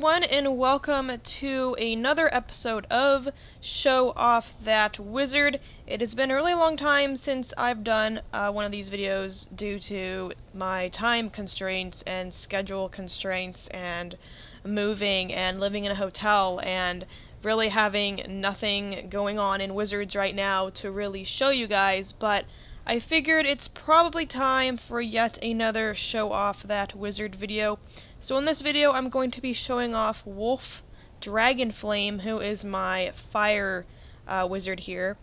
everyone, and welcome to another episode of Show Off That Wizard. It has been a really long time since I've done one of these videos due to my time constraints and schedule constraints and moving and living in a hotel and really having nothing going on in Wizards right now to really show you guys, but I figured it's probably time for yet another Show Off That Wizard video. So in this video, I'm going to be showing off Wolf DragonFlame, who is my fire wizard here.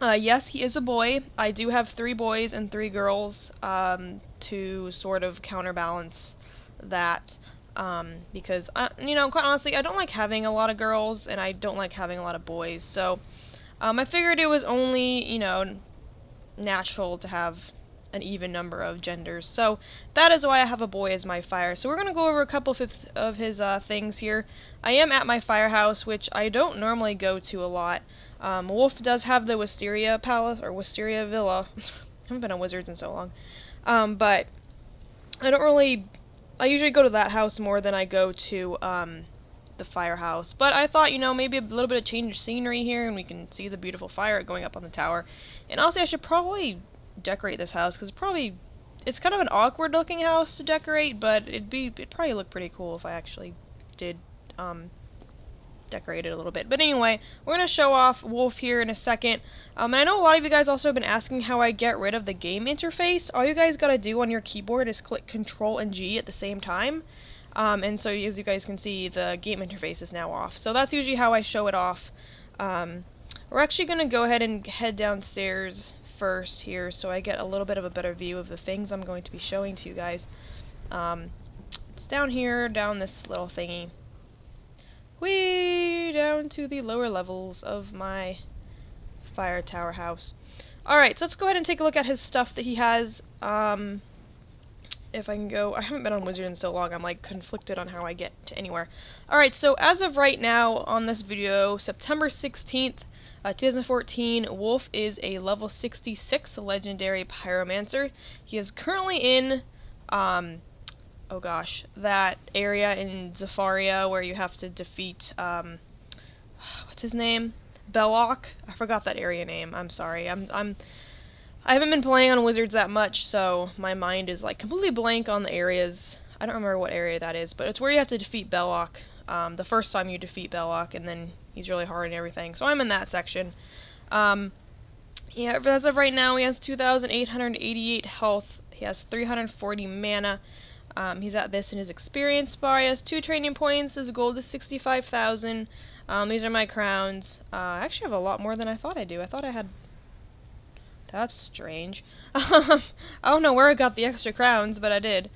Yes, he is a boy. I do have 3 boys and 3 girls to sort of counterbalance that. Because, quite honestly, I don't like having a lot of girls, and I don't like having a lot of boys. So I figured it was only, natural to have an even number of genders. So that is why I have a boy as my fire. So we're going to go over a couple of his things here. I am at my firehouse, which I don't normally go to a lot. Wolf does have the Wisteria Palace, or Wisteria Villa. I haven't been on Wizards in so long. But I usually go to that house more than I go to the firehouse. But I thought, maybe a little bit of change of scenery here, and we can see the beautiful fire going up on the tower. And honestly, I should probably decorate this house, because it's kind of an awkward looking house to decorate, but it'd probably look pretty cool if I actually did decorate it a little bit. But anyway, we're going to show off Wolf here in a second. And I know a lot of you guys also have been asking how I get rid of the game interface. All you guys gotta do on your keyboard is click Control and G at the same time. And so as you guys can see, the game interface is now off. So that's usually how I show it off. We're actually going to go ahead and head downstairs first here, so I get a little bit of a better view of the things I'm going to be showing to you guys. It's down here, down this little thingy. Way down to the lower levels of my fire tower house. Alright, so let's go ahead and take a look at his stuff that he has. If I can go, I haven't been on Wizard in so long, I'm like conflicted on how I get to anywhere. Alright, so as of right now on this video, September 16th, 2014, Wolf is a level 66 legendary pyromancer. He is currently in, that area in Zafaria where you have to defeat, what's his name? Belloc? I forgot that area name, I'm sorry. I haven't been playing on Wizards that much, so my mind is like completely blank on the areas. I don't remember what area that is, but it's where you have to defeat Belloc. The first time you defeat Belloc, and then he's really hard and everything. So I'm in that section. Yeah, as of right now, he has 2,888 health. He has 340 mana. He's at this in his experience bar. He has 2 training points. His gold is 65,000. These are my crowns. I actually have a lot more than I thought I do. I thought I had... That's strange. I don't know where I got the extra crowns, but I did.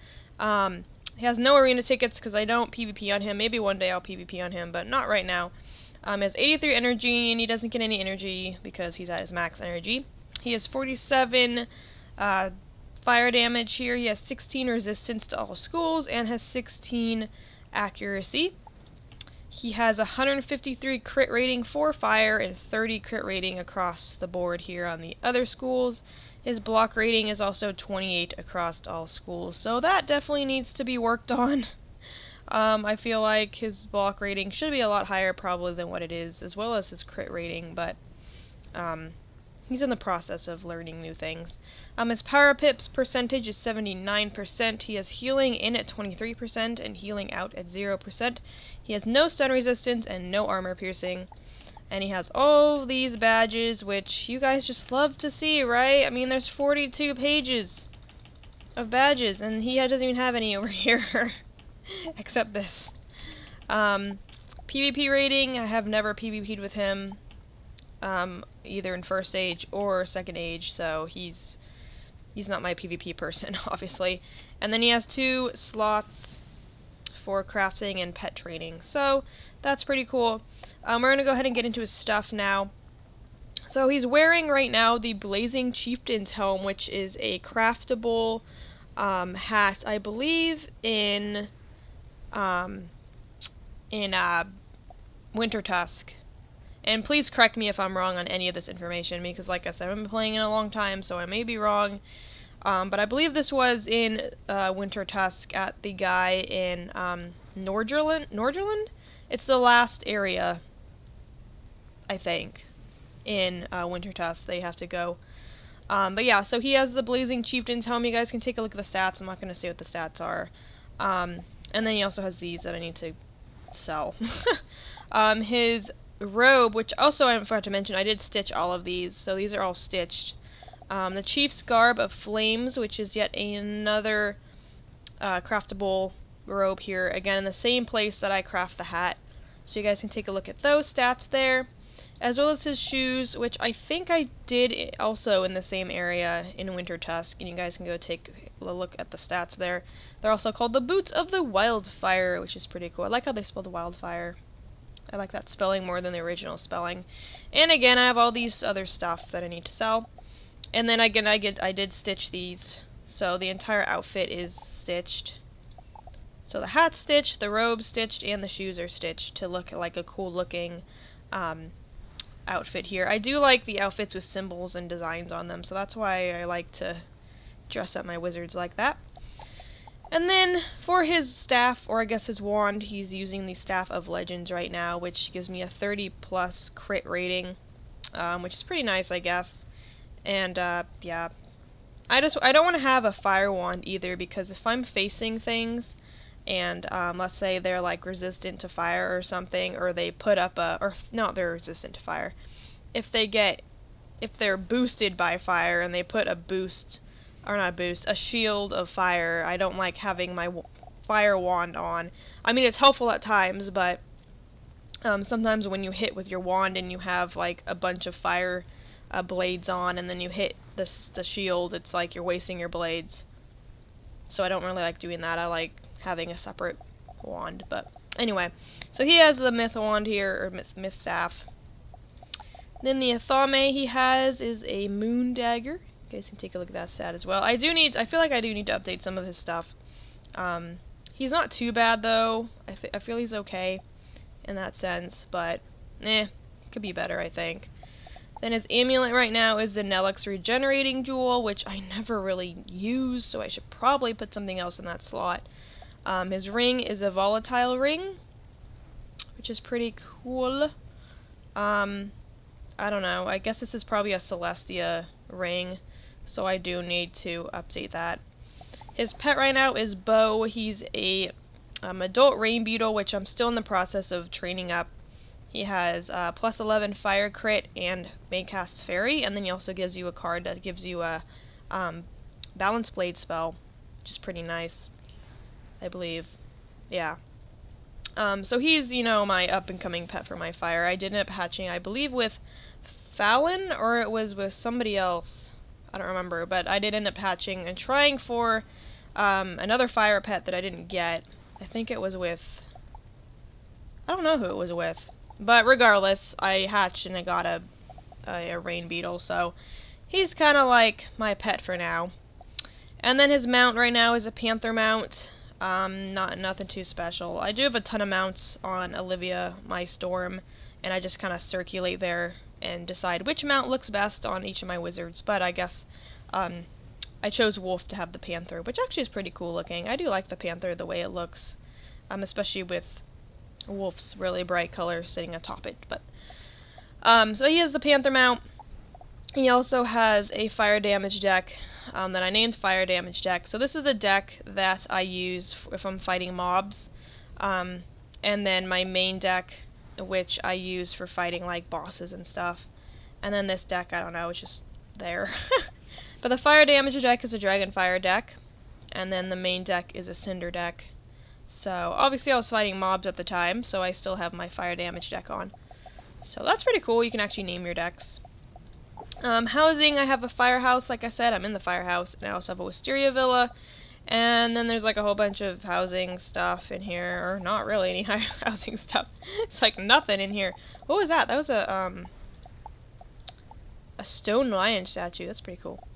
He has no arena tickets because I don't PvP on him. Maybe one day I'll PvP on him, but not right now. He has 83 energy, and he doesn't get any energy because he's at his max energy. He has 47 fire damage here. He has 16 resistance to all schools, and has 16 accuracy. He has 153 crit rating for fire and 30 crit rating across the board here on the other schools. His block rating is also 28 across all schools, so that definitely needs to be worked on. I feel like his block rating should be a lot higher probably than what it is, as well as his crit rating, but he's in the process of learning new things. His power pips percentage is 79%. He has healing in at 23% and healing out at 0%. He has no stun resistance and no armor piercing. And he has all these badges, which you guys just love to see, right? I mean, there's 42 pages of badges, and he doesn't even have any over here. Except this. PvP rating, I have never PvP'd with him. Either in first age or second age, so he's not my PvP person, obviously. And then he has 2 slots for crafting and pet training, so that's pretty cool. We're gonna go ahead and get into his stuff now. So he's wearing right now the Blazing Chieftain's helm, which is a craftable hat, I believe in Winter Tusk. And please correct me if I'm wrong on any of this information, because like I said, I haven't been playing in a long time, so I may be wrong. But I believe this was in Winter Tusk at the guy in Nordgerland? It's the last area, I think, in Wintertusk they have to go. But yeah, so he has the Blazing Chieftain's helm. You guys can take a look at the stats. I'm not going to say what the stats are. And then he also has these that I need to sell. His robe, which also I forgot to mention, I did stitch all of these, so these are all stitched. The Chief's Garb of Flames, which is yet another craftable robe here, again in the same place that I craft the hat. So you guys can take a look at those stats there, as well as his shoes, which I think I did also in the same area in Wintertusk, and you guys can go take a look at the stats there. They're also called the Boots of the Wildfire, which is pretty cool. I like how they spelled wildfire. I like that spelling more than the original spelling. And again, I have all these other stuff that I need to sell. And then again, I did stitch these, so the entire outfit is stitched. So the hat's stitched, the robe's stitched, and the shoes are stitched to look like a cool looking outfit here. I do like the outfits with symbols and designs on them, so that's why I like to dress up my wizards like that. And then for his staff, or I guess his wand, he's using the Staff of Legends right now, which gives me a 30+ crit rating, which is pretty nice, I guess. And yeah, I don't want to have a fire wand either, because if I'm facing things and let's say they're like resistant to fire or something, or they put up a, or no, they're resistant to fire. If they're boosted by fire and they put a boost, or not a boost, a shield of fire, I don't like having my fire wand on. I mean, it's helpful at times, but sometimes when you hit with your wand and you have like a bunch of fire blades on, and then you hit the shield, it's like you're wasting your blades. So I don't really like doing that. I like having a separate wand. But anyway, so he has the myth wand here, or myth staff. Then the Athame he has is a moon dagger. You guys can take a look at that stat as well. I feel like I do need to update some of his stuff. He's not too bad though. I feel he's okay in that sense, but could be better, I think. Then his amulet right now is the Nelix Regenerating Jewel, which I never really use, so I should probably put something else in that slot. His ring is a volatile ring, which is pretty cool. I don't know, I guess this is probably a Celestia ring, so I do need to update that. His pet right now is Bo. He's a adult rain beetle, which I'm still in the process of training up. He has +11 fire crit and Maycast Fairy, and then he also gives you a card that gives you a Balance Blade spell, which is pretty nice, I believe. Yeah. So he's, you know, my up-and-coming pet for my fire. I did end up hatching, I believe, with Fallon, or it was with somebody else. I don't remember, but I did end up hatching and trying for another fire pet that I didn't get. I think it was with... I don't know who it was with. But regardless, I hatched and I got a rain beetle, so he's kind of like my pet for now. And then his mount right now is a panther mount. Nothing too special. I do have a ton of mounts on Olivia, my storm, and I just kind of circulate there and decide which mount looks best on each of my wizards. But I guess I chose Wolf to have the panther, which actually is pretty cool looking. I do like the panther the way it looks, especially with Wolf's really bright color sitting atop it. But so he has the panther mount. He also has a fire damage deck that I named fire damage deck. So this is the deck that I use if I'm fighting mobs, and then my main deck, which I use for fighting like bosses and stuff. And then this deck, I don't know, it's just there. But the fire damage deck is a Dragonfire deck, and then the main deck is a Cinder deck. So, obviously I was fighting mobs at the time, so I still have my fire damage deck on. So that's pretty cool, you can actually name your decks. Housing, I have a firehouse, like I said, I'm in the firehouse, and I also have a Wisteria Villa, and then there's like a whole bunch of housing stuff in here, or not really any housing stuff. It's like nothing in here. What was that? That was a stone lion statue, that's pretty cool.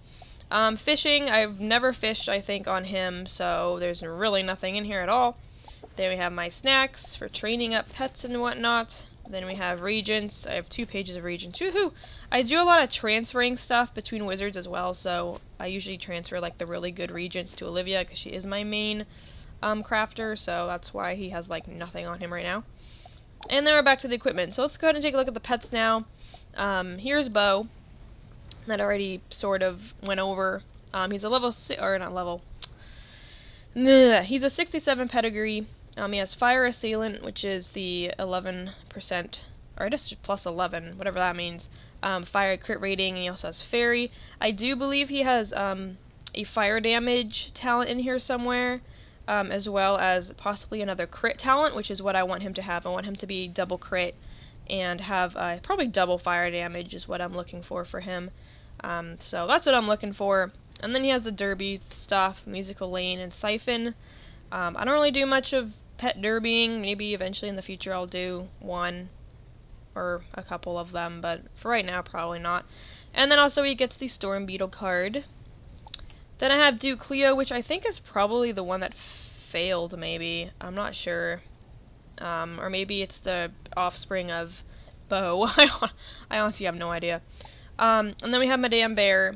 Fishing, I've never fished, I think, on him, so there's really nothing in here at all. Then we have my snacks for training up pets and whatnot. Then we have regents. I have 2 pages of regents. Woohoo! I do a lot of transferring stuff between wizards as well, so I usually transfer like the really good regents to Olivia because she is my main crafter, so that's why he has like nothing on him right now. And then we're back to the equipment. So let's go ahead and take a look at the pets now. Here's Bo, that already sort of went over. He's a level he's a 67 pedigree. He has Fire Assailant, which is the 11%, or just plus 11, whatever that means. Fire crit rating, and he also has Fairy. I do believe he has a fire damage talent in here somewhere, as well as possibly another crit talent, which is what I want him to have. I want him to be double crit and have probably double fire damage is what I'm looking for him. So that's what I'm looking for. And then he has the derby stuff, Musical Lane, and Siphon. I don't really do much of pet derbying. Maybe eventually in the future I'll do one or a couple of them, but for right now probably not. And then also he gets the Storm Beetle card. Then I have Duke Cleo, which I think is probably the one that failed, maybe. I'm not sure. Or maybe it's the offspring of Bo. I honestly have no idea. And then we have Madame Bear,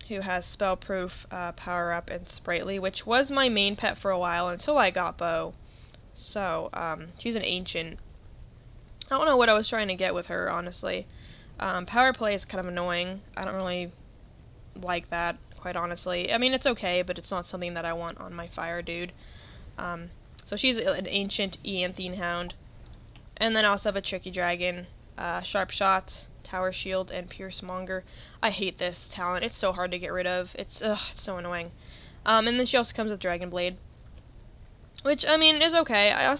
who has Spellproof, Power Up, and Sprightly, which was my main pet for a while until I got Bo. So, she's an ancient. I don't know what I was trying to get with her, honestly. Power Play is kind of annoying. I don't really like that, quite honestly. I mean, it's okay, but it's not something that I want on my fire dude. So she's an ancient Eanthine Hound. And then I also have a Tricky Dragon, Sharp Shot, Tower Shield, and Pierce Monger. I hate this talent. It's so hard to get rid of. It's so annoying. And then she also comes with Dragon Blade, which, I mean, is okay. I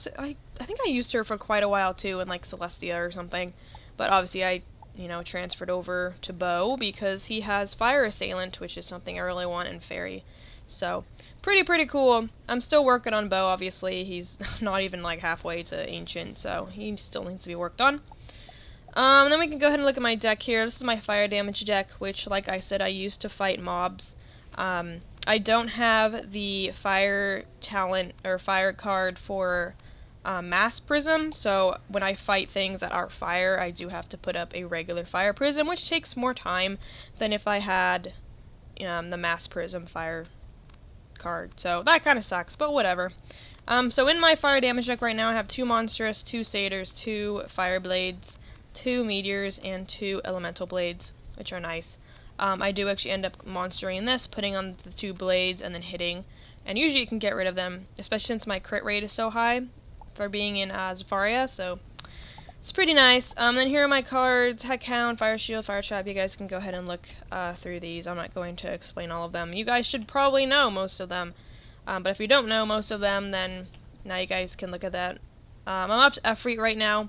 think I used her for quite a while, too, in, like, Celestia or something. But obviously I, you know, transferred over to Bo because he has Fire Assailant, which is something I really want, and Fairy. So, pretty cool. I'm still working on Bo, obviously. He's not even, like, halfway to Ancient, so he still needs to be worked on. Then we can go ahead and look at my deck here. This is my fire damage deck, which, like I said, I used to fight mobs. I don't have the fire talent or fire card for Mass Prism, so when I fight things that are fire, I do have to put up a regular fire prism, which takes more time than if I had the Mass Prism fire card. So that kind of sucks, but whatever. So in my fire damage deck right now, I have 2 Monstrous, 2 Satyrs, 2 Fire Blades, 2 Meteors, and 2 Elemental Blades, which are nice. I do actually end up monstering this, putting on the 2 blades, and then hitting. And usually you can get rid of them, especially since my crit rate is so high for being in Zafaria, so it's pretty nice. Then here are my cards: Heckhound, Fire Shield, Fire Trap. You guys can go ahead and look through these. I'm not going to explain all of them. You guys should probably know most of them. But if you don't know most of them, then now you guys can look at that. I'm up to Efreet right now.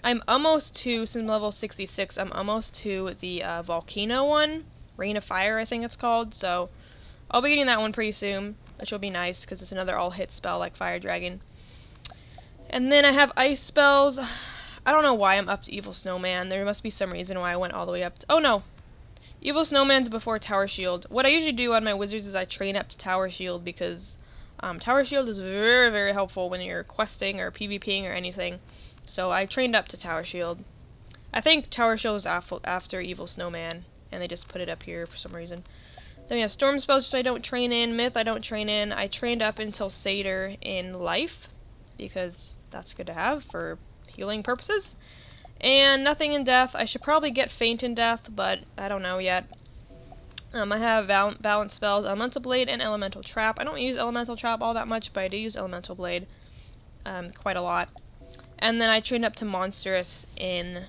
I'm almost to, since I'm level 66, I'm almost to the Volcano one. Rain of Fire, I think it's called. So I'll be getting that one pretty soon, which will be nice, because it's another all-hit spell like Fire Dragon. And then I have Ice Spells. I don't know why I'm up to Evil Snowman. There must be some reason why I went all the way up to... Oh, no. Evil Snowman's before Tower Shield. What I usually do on my wizards is I train up to Tower Shield, because Tower Shield is very, very helpful when you're questing or PvPing or anything. So I trained up to Tower Shield. I think Tower Shield is after Evil Snowman, and they just put it up here for some reason. Then we have Storm Spells, which I don't train in. Myth, I don't train in. I trained up until Satyr in Life, because that's good to have for healing purposes. And nothing in Death. I should probably get Faint in Death, but I don't know yet. I have Balance Spells, Elemental Blade, and Elemental Trap. I don't use Elemental Trap all that much, but I do use Elemental Blade quite a lot. And then I trained up to Monstrous in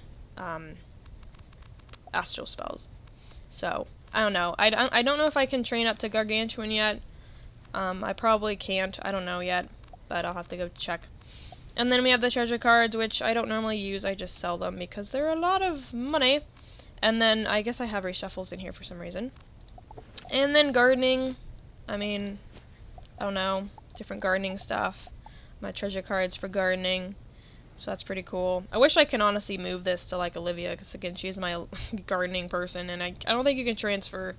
Astral Spells. So, I don't know. I don't know if I can train up to Gargantuan yet. I probably can't. I don't know yet, but I'll have to go check. And then we have the treasure cards, which I don't normally use. I just sell them because they're a lot of money. And then I guess I have reshuffles in here for some reason. And then gardening. I mean, I don't know. Different gardening stuff. My treasure cards for gardening. So that's pretty cool. I wish I can honestly move this to, like, Olivia, because, again, she's my gardening person, and I don't think you can transfer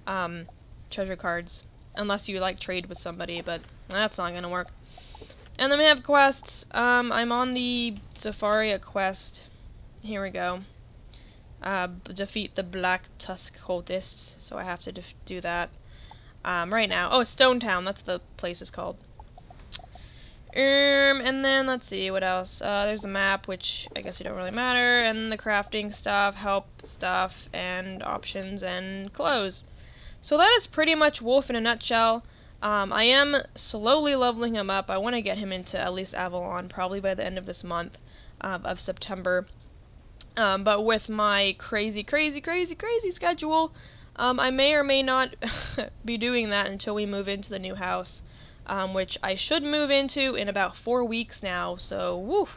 treasure cards unless you, like, trade with somebody, but that's not going to work. And then we have quests. I'm on the Zafaria quest. Here we go. Defeat the Black Tusk Cultists, so I have to do that right now. Oh, it's Stone Town, that's the place it's called. And then, let's see, what else? There's the map, which I guess it don't really matter, and the crafting stuff, help stuff, and options, and clothes. So that is pretty much Wolf in a nutshell. I am slowly leveling him up. I want to get him into at least Avalon, probably by the end of this month of September. But with my crazy schedule, I may or may not be doing that until we move into the new house. Which I should move into in about 4 weeks now, so woo,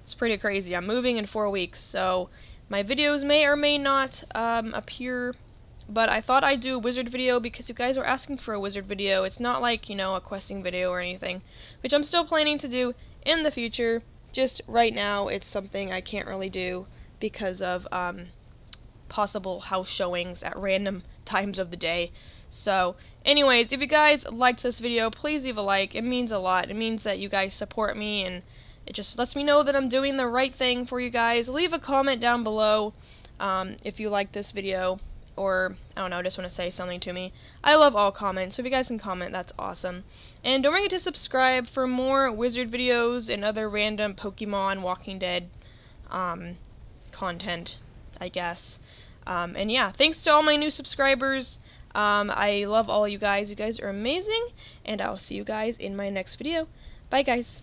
it's pretty crazy. I'm moving in 4 weeks, so my videos may or may not appear, but I thought I'd do a wizard video because you guys were asking for a wizard video. It's not like, you know, a questing video or anything, which I'm still planning to do in the future. Just right now, it's something I can't really do because of possible house showings at random times of the day. So, anyways, if you guys liked this video, please leave a like. It means a lot. It means that you guys support me, and it just lets me know that I'm doing the right thing for you guys. Leave a comment down below if you like this video, or, I don't know, just want to say something to me. I love all comments, so if you guys can comment, that's awesome. And don't forget to subscribe for more wizard videos and other random Pokemon, Walking Dead content, I guess. And yeah, thanks to all my new subscribers. I love all you guys. You guys are amazing, and I'll see you guys in my next video. Bye, guys.